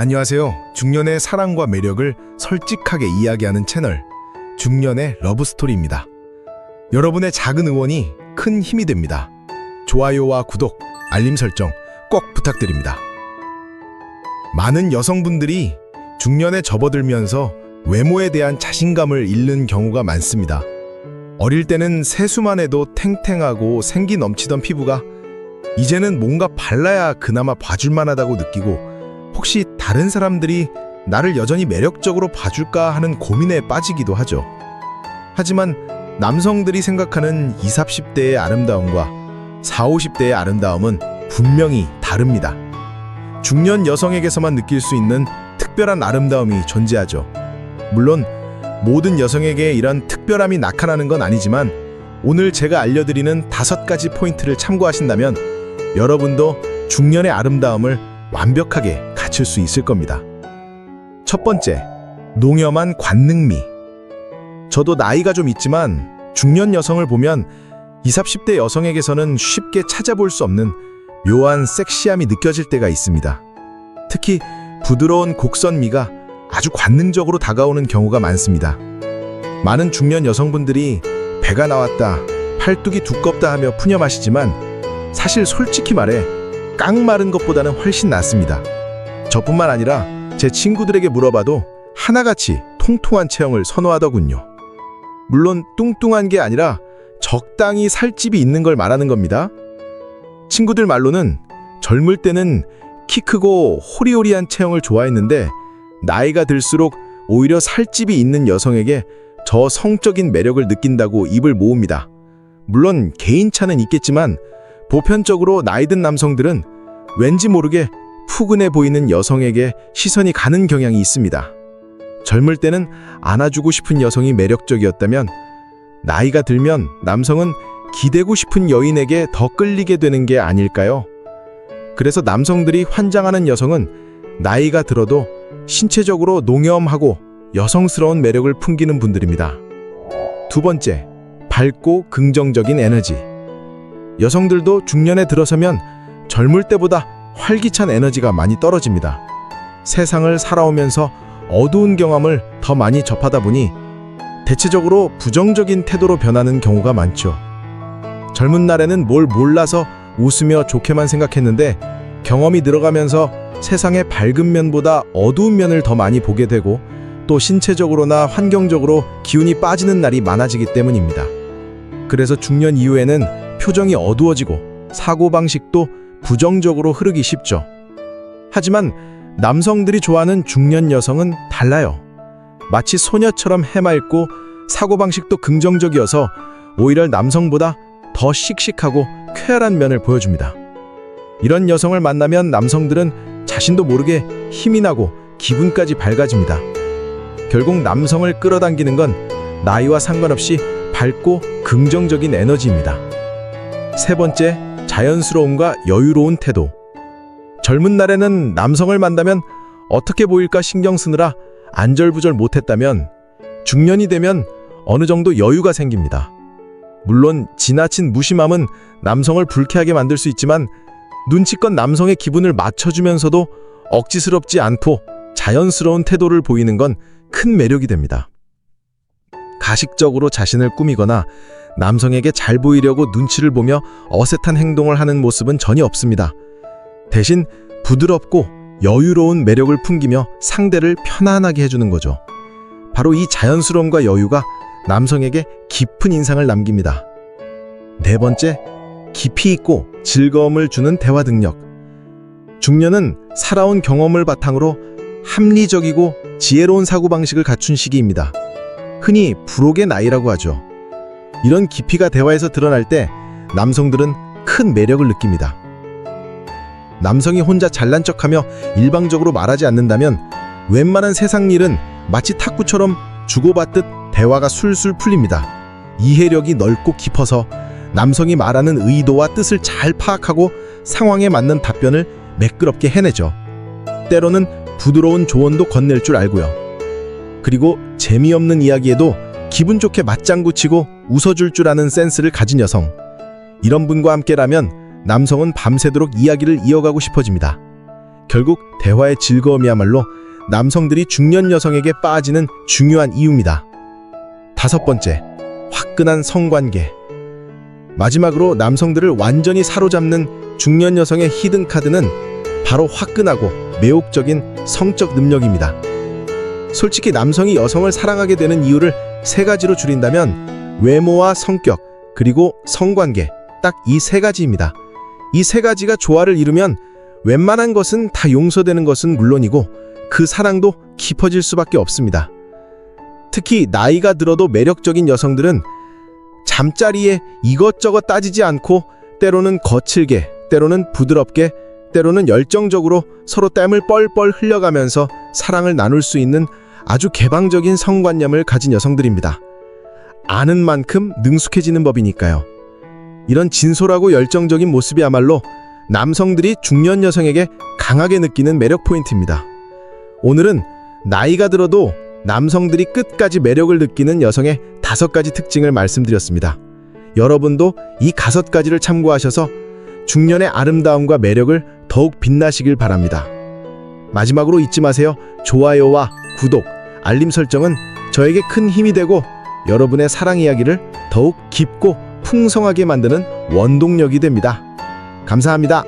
안녕하세요. 중년의 사랑과 매력을 솔직하게 이야기하는 채널 중년의 러브스토리입니다. 여러분의 작은 응원이 큰 힘이 됩니다. 좋아요와 구독, 알림 설정 꼭 부탁드립니다. 많은 여성분들이 중년에 접어들면서 외모에 대한 자신감을 잃는 경우가 많습니다. 어릴 때는 세수만 해도 탱탱하고 생기 넘치던 피부가 이제는 뭔가 발라야 그나마 봐줄만하다고 느끼고 혹시 다른 사람들이 나를 여전히 매력적으로 봐줄까 하는 고민에 빠지기도 하죠. 하지만 남성들이 생각하는 20, 30대의 아름다움과 40, 50대의 아름다움은 분명히 다릅니다. 중년 여성에게서만 느낄 수 있는 특별한 아름다움이 존재하죠. 물론 모든 여성에게 이런 특별함이 나타나는 건 아니지만 오늘 제가 알려드리는 5가지 포인트를 참고하신다면 여러분도 중년의 아름다움을 완벽하게 갖출 수 있을 겁니다. 첫 번째, 농염한 관능미. 저도 나이가 좀 있지만 중년 여성을 보면 20, 30대 여성에게서는 쉽게 찾아볼 수 없는 묘한 섹시함이 느껴질 때가 있습니다. 특히 부드러운 곡선미가 아주 관능적으로 다가오는 경우가 많습니다. 많은 중년 여성분들이 배가 나왔다, 팔뚝이 두껍다 하며 푸념하시지만 사실 솔직히 말해 깡마른 것보다는 훨씬 낫습니다. 저뿐만 아니라 제 친구들에게 물어봐도 하나같이 통통한 체형을 선호하더군요. 물론 뚱뚱한 게 아니라 적당히 살집이 있는 걸 말하는 겁니다. 친구들 말로는 젊을 때는 키 크고 호리호리한 체형을 좋아했는데 나이가 들수록 오히려 살집이 있는 여성에게 저 성적인 매력을 느낀다고 입을 모읍니다. 물론 개인차는 있겠지만 보편적으로 나이 든 남성들은 왠지 모르게 푸근해 보이는 여성에게 시선이 가는 경향이 있습니다. 젊을 때는 안아주고 싶은 여성이 매력적이었다면 나이가 들면 남성은 기대고 싶은 여인에게 더 끌리게 되는 게 아닐까요? 그래서 남성들이 환장하는 여성은 나이가 들어도 신체적으로 농염하고 여성스러운 매력을 풍기는 분들입니다. 두 번째, 밝고 긍정적인 에너지. 여성들도 중년에 들어서면 젊을 때보다 활기찬 에너지가 많이 떨어집니다. 세상을 살아오면서 어두운 경험을 더 많이 접하다 보니 대체적으로 부정적인 태도로 변하는 경우가 많죠. 젊은 날에는 뭘 몰라서 웃으며 좋게만 생각했는데 경험이 늘어가면서 세상의 밝은 면보다 어두운 면을 더 많이 보게 되고 또 신체적으로나 환경적으로 기운이 빠지는 날이 많아지기 때문입니다. 그래서 중년 이후에는 표정이 어두워지고 사고방식도 부정적으로 흐르기 쉽죠. 하지만 남성들이 좋아하는 중년 여성은 달라요. 마치 소녀처럼 해맑고 사고방식도 긍정적이어서 오히려 남성보다 더 씩씩하고 쾌활한 면을 보여줍니다. 이런 여성을 만나면 남성들은 자신도 모르게 힘이 나고 기분까지 밝아집니다. 결국 남성을 끌어당기는 건 나이와 상관없이 밝고 긍정적인 에너지입니다. 세 번째, 자연스러움과 여유로운 태도. 젊은 날에는 남성을 만나면 어떻게 보일까 신경 쓰느라 안절부절 못했다면 중년이 되면 어느 정도 여유가 생깁니다. 물론 지나친 무심함은 남성을 불쾌하게 만들 수 있지만 눈치껏 남성의 기분을 맞춰주면서도 억지스럽지 않고 자연스러운 태도를 보이는 건 큰 매력이 됩니다. 가식적으로 자신을 꾸미거나 남성에게 잘 보이려고 눈치를 보며 어색한 행동을 하는 모습은 전혀 없습니다. 대신 부드럽고 여유로운 매력을 풍기며 상대를 편안하게 해주는 거죠. 바로 이 자연스러움과 여유가 남성에게 깊은 인상을 남깁니다. 네 번째, 깊이 있고 즐거움을 주는 대화 능력. 중년은 살아온 경험을 바탕으로 합리적이고 지혜로운 사고방식을 갖춘 시기입니다. 흔히 불혹의 나이라고 하죠. 이런 깊이가 대화에서 드러날 때 남성들은 큰 매력을 느낍니다. 남성이 혼자 잘난 척하며 일방적으로 말하지 않는다면 웬만한 세상 일은 마치 탁구처럼 주고받듯 대화가 술술 풀립니다. 이해력이 넓고 깊어서 남성이 말하는 의도와 뜻을 잘 파악하고 상황에 맞는 답변을 매끄럽게 해내죠. 때로는 부드러운 조언도 건넬 줄 알고요. 그리고 재미없는 이야기에도 기분 좋게 맞장구 치고 웃어줄 줄 아는 센스를 가진 여성. 이런 분과 함께라면 남성은 밤새도록 이야기를 이어가고 싶어집니다. 결국 대화의 즐거움이야말로 남성들이 중년 여성에게 빠지는 중요한 이유입니다. 5번째, 화끈한 성관계. 마지막으로 남성들을 완전히 사로잡는 중년 여성의 히든 카드는 바로 화끈하고 매혹적인 성적 능력입니다. 솔직히 남성이 여성을 사랑하게 되는 이유를 3가지로 줄인다면 외모와 성격, 그리고 성관계, 딱 이 3가지입니다. 이 3가지가 조화를 이루면 웬만한 것은 다 용서되는 것은 물론이고 그 사랑도 깊어질 수밖에 없습니다. 특히 나이가 들어도 매력적인 여성들은 잠자리에 이것저것 따지지 않고 때로는 거칠게, 때로는 부드럽게, 때로는 열정적으로 서로 땀을 뻘뻘 흘려가면서 사랑을 나눌 수 있는 아주 개방적인 성관념을 가진 여성들입니다. 아는 만큼 능숙해지는 법이니까요. 이런 진솔하고 열정적인 모습이야말로 남성들이 중년 여성에게 강하게 느끼는 매력 포인트입니다. 오늘은 나이가 들어도 남성들이 끝까지 매력을 느끼는 여성의 5가지 특징을 말씀드렸습니다. 여러분도 이 5가지를 참고하셔서 중년의 아름다움과 매력을 더욱 빛나시길 바랍니다. 마지막으로 잊지 마세요. 좋아요와 구독, 알림 설정은 저에게 큰 힘이 되고 여러분의 사랑 이야기를 더욱 깊고 풍성하게 만드는 원동력이 됩니다. 감사합니다.